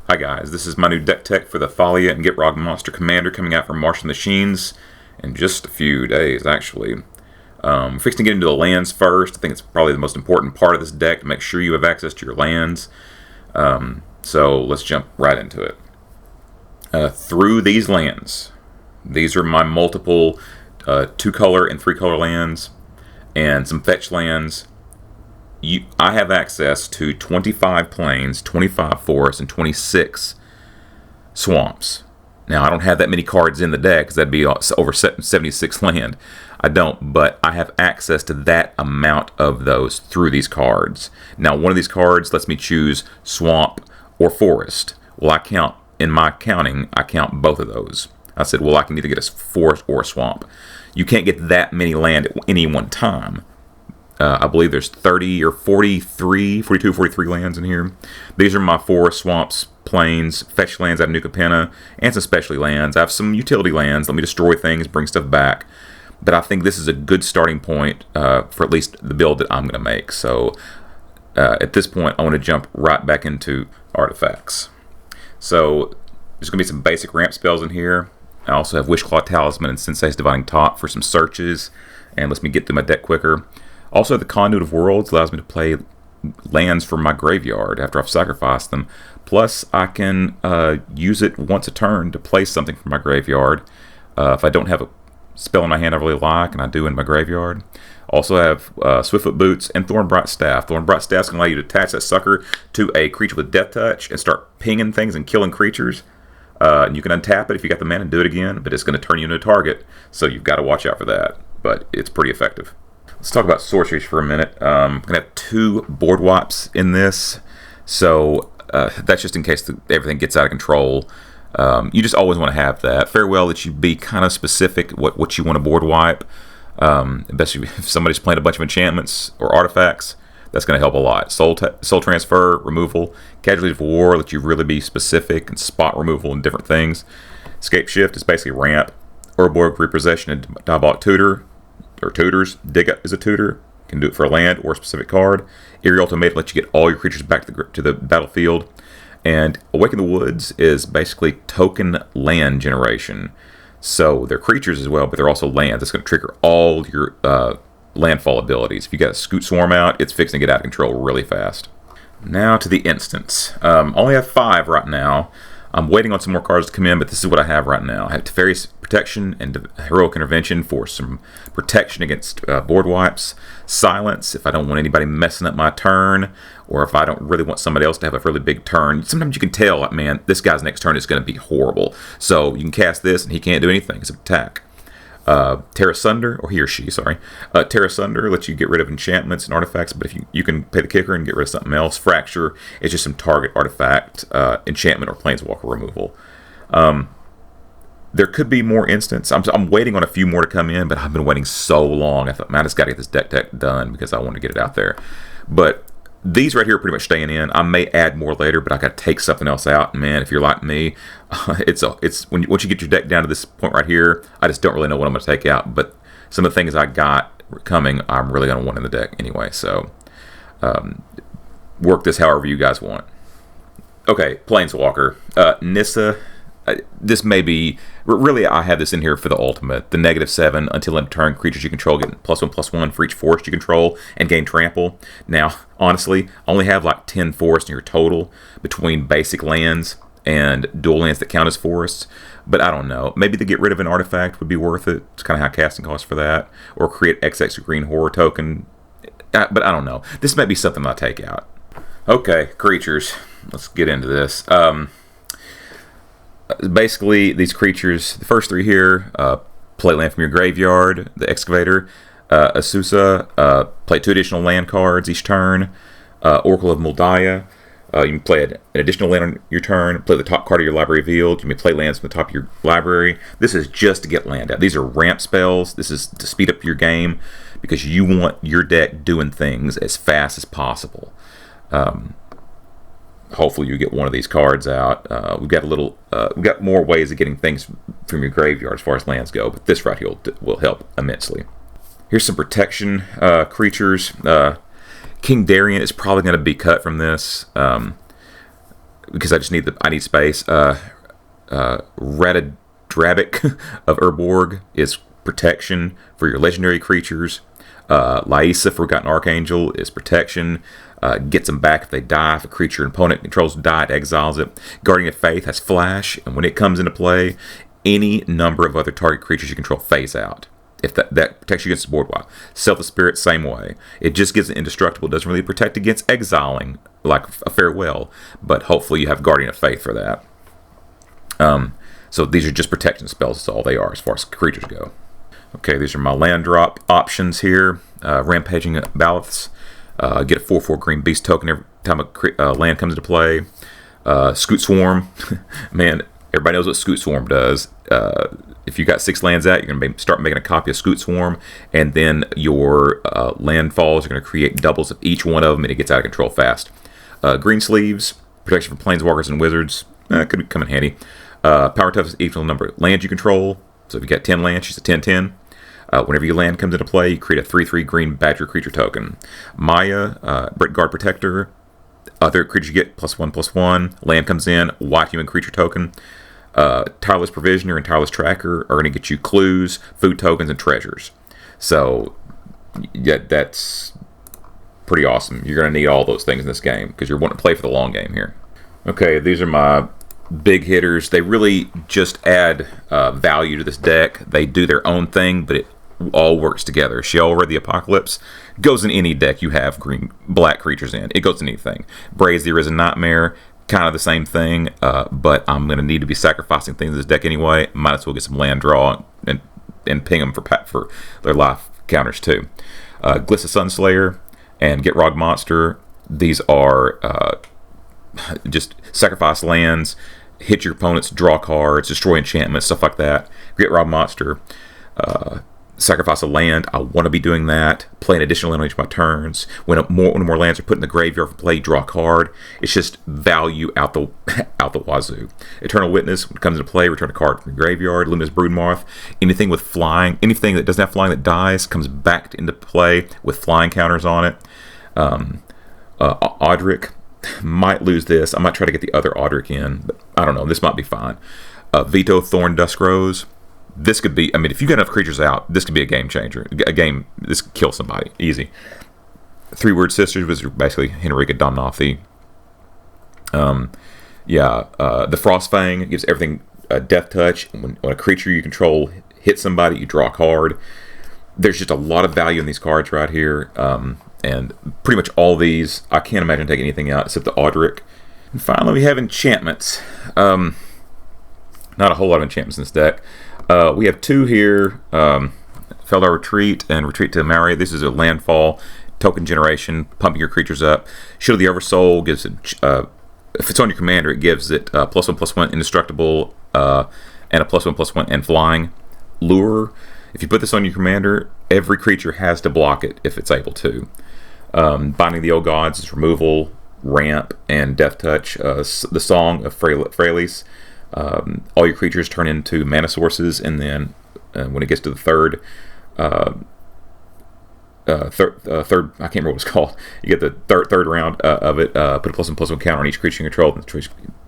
Hi guys, this is my new deck tech for the Thalia and Gitrog Monster Commander coming out from Martial Machines in just a few days, actually. Fixing to get into the lands first. I think it's probably the most important part of this deck to make sure you have access to your lands. So let's jump right into it. Through these lands, these are my multiple 2-color and 3-color lands and some fetch lands. I have access to 25 plains, 25 forests, and 26 swamps. Now, I don't have that many cards in the deck because that'd be over 76 land. I don't, but I have access to that amount of those through these cards. Now, one of these cards lets me choose swamp or forest. Well, in my counting, I count both of those. I said, well, I can either get a forest or a swamp. You can't get that many land at any one time. I believe there's 30 or 42, 43 lands in here. These are my forest, swamps, plains, fetch lands out of New Capenna, and some specialty lands. I have some utility lands. Let me destroy things, bring stuff back. But I think this is a good starting point for at least the build that I'm going to make. So at this point, I want to jump right back into Artifacts. So there's going to be some basic ramp spells in here. I also have Wishclaw Talisman and Sensei's Dividing Top for some searches, and lets me get through my deck quicker. Also, the Conduit of Worlds allows me to play lands from my graveyard after I've sacrificed them. Plus, I can use it once a turn to play something from my graveyard if I don't have a spell in my hand I really like, and I do in my graveyard. Also have Swiftfoot Boots and Thornbright Staff. Thornbright Staff is going to allow you to attach that sucker to a creature with Death Touch and start pinging things and killing creatures. And you can untap it if you got the mana and do it again, but it's going to turn you into a target, so you've got to watch out for that. But it's pretty effective. Let's talk about sorceries for a minute. I'm going to have 2 board wipes in this, so that's just in case everything gets out of control. You just always want to have that. Farewell that you be kind of specific what you want to board wipe. Especially if somebody's playing a bunch of enchantments or artifacts, that's going to help a lot. Soul transfer, removal, casualties of war, let you really be specific, and spot removal and different things. Escape shift is basically ramp. Urborg repossession and diabolic tutor. Or tutors. Dig Up is a tutor. Can do it for a land or a specific card. Eerie Ultimatum lets you get all your creatures back to the battlefield. And Awaken the Woods is basically token land generation. So they're creatures as well, but they're also lands. It's going to trigger all your landfall abilities. If you got a Scoot Swarm out, it's fixing to get out of control really fast. Now to the instants. Only have 5 right now. I'm waiting on some more cards to come in, but this is what I have right now. I have Teferi's Protection and Heroic Intervention for some protection against board wipes. Silence, if I don't want anybody messing up my turn, or if I don't really want somebody else to have a really big turn. Sometimes you can tell, like, man, this guy's next turn is going to be horrible. So you can cast this, and he can't do anything except attack. Terra Sunder, or he or she, sorry. Terra Sunder lets you get rid of enchantments and artifacts, but if you can pay the kicker and get rid of something else. Fracture is just some target artifact, enchantment, or planeswalker removal. There could be more instants. I'm waiting on a few more to come in, but I've been waiting so long. I thought, man, I just got to get this deck done because I want to get it out there. But these right here are pretty much staying in. I may add more later, but I got to take something else out. And man, if you're like me, once you get your deck down to this point right here, I just don't really know what I'm going to take out. But some of the things I got coming, I'm really going to want in the deck anyway. So work this however you guys want. Okay, Planeswalker. Nissa. This may be... Really, I have this in here for the ultimate. The -7 until end turn, creatures you control get +1/+1 for each forest you control and gain trample. Now, honestly, I only have like 10 forests in your total between basic lands and dual lands that count as forests. But I don't know. Maybe to get rid of an artifact would be worth it. It's kind of high casting cost for that. Or create XX green horror token. But I don't know. This might be something I'll take out. Okay, creatures. Let's get into this. Basically, these creatures, the first 3 here, play land from your graveyard. The Excavator, Asusa, play 2 additional land cards each turn. Oracle of Moldiah, you can play an additional land on your turn. Play the top card of your library revealed. You may play lands from the top of your library. This is just to get land out. These are ramp spells. This is to speed up your game because you want your deck doing things as fast as possible. Hopefully you get one of these cards out. We've got more ways of getting things from your graveyard as far as lands go, but this right here will help immensely. Here's some protection creatures. King Darien is probably going to be cut from this. because I need space. Ratadrabic of Urborg is protection for your legendary creatures. Lysa, Forgotten Archangel, is protection. Gets them back if they die. If a creature an opponent controls die, it exiles it. Guardian of Faith has flash, and when it comes into play, any number of other target creatures you control phase out. If that protects you against the board wipe. Selfless Spirit, same way. It just gives it indestructible. It doesn't really protect against exiling like a farewell, but hopefully you have Guardian of Faith for that. So these are just protection spells. That's all they are as far as creatures go. Okay, these are my land drop options here. Rampaging Baloths. Get a 4/4 green beast token every time a land comes into play. Scoot Swarm. Man, everybody knows what Scoot Swarm does. If you got 6 lands out, you're going to start making a copy of Scoot Swarm, and then your landfalls are going to create doubles of each one of them, and it gets out of control fast. Green Sleeves, protection for planeswalkers and wizards. Could come in handy. Power toughness equal number of lands you control. So if you got 10 lands, she's a 10/10. Whenever your land comes into play, you create a 3/3 green badger creature token. Maya, Guard Protector. Other creatures you get +1/+1. Land comes in, white human creature token. Tireless Provisioner and Tireless Tracker are going to get you clues, food tokens, and treasures. So yeah, that's pretty awesome. You're going to need all those things in this game because you're wanting to play for the long game here. Okay, these are my big hitters. They really just add value to this deck. They do their own thing, but it all works together. Sheol the Apocalypse goes in any deck you have black creatures in. It goes in anything. Braze the Arisen Nightmare, kind of the same thing, but I'm going to need to be sacrificing things in this deck anyway. Might as well get some land draw and ping them for their life counters too. Glissa Sunslayer and Gitrog Monster. These are just sacrifice lands, hit your opponents, draw cards, destroy enchantments, stuff like that. Gitrog Monster. Sacrifice a land. I want to be doing that. Play an additional land on each of my turns. When more lands are put in the graveyard for play, draw a card. It's just value out the wazoo. Eternal Witness, when it comes into play, return a card from the graveyard. Luminous Broodmoth. Anything with flying, anything that doesn't have flying that dies comes back into play with flying counters on it. Audric, might lose this. I might try to get the other Audric in, but I don't know. This might be fine. Veto Thorn Duskrose. This could be, I mean, if you get enough creatures out, this could be a game changer. This could kill somebody. Easy. 3-Word Sisters was basically Henrika Domnothi. The Frostfang gives everything a death touch. When a creature you control hits somebody, you draw a card. There's just a lot of value in these cards right here. And pretty much all these, I can't imagine taking anything out except the Audric. And finally, we have Enchantments. Not a whole lot of enchantments in this deck. We have 2 here, Feldar Retreat and Retreat to Maori. This is a landfall, token generation, pumping your creatures up. Shield of the Oversoul gives it, if it's on your commander, it gives it +1/+1 indestructible, and a +1/+1 and flying. Lure, if you put this on your commander, every creature has to block it if it's able to. Binding the Old Gods is removal, ramp, and death touch. The Song of Freylis. All your creatures turn into mana sources, and then when it gets to the third, I can't remember what it's called. You get the third round of it. Put a +1/+1 counter on each creature you control.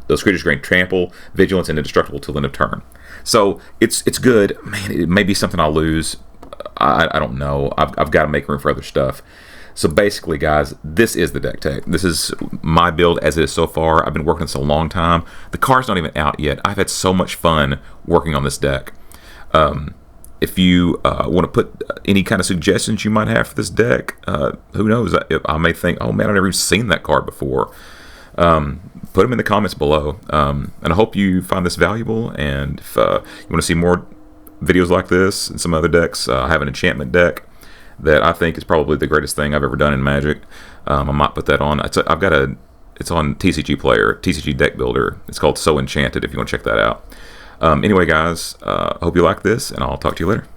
Those creatures gain trample, vigilance, and indestructible till end of turn. So it's good. Man, it may be something I'll lose. I don't know. I've got to make room for other stuff. So basically, guys, this is the Decktech. This is my build as it is so far. I've been working this a long time. The card's not even out yet. I've had so much fun working on this deck. If you want to put any kind of suggestions you might have for this deck, who knows? I may think, oh man, I've never even seen that card before. Put them in the comments below. And I hope you find this valuable. And if you want to see more videos like this and some other decks, I have an enchantment deck that I think is probably the greatest thing I've ever done in Magic. I might put that on. It's on TCG Player, TCG Deck Builder. It's called So Enchanted if you want to check that out. Anyway, guys, I hope you like this, and I'll talk to you later.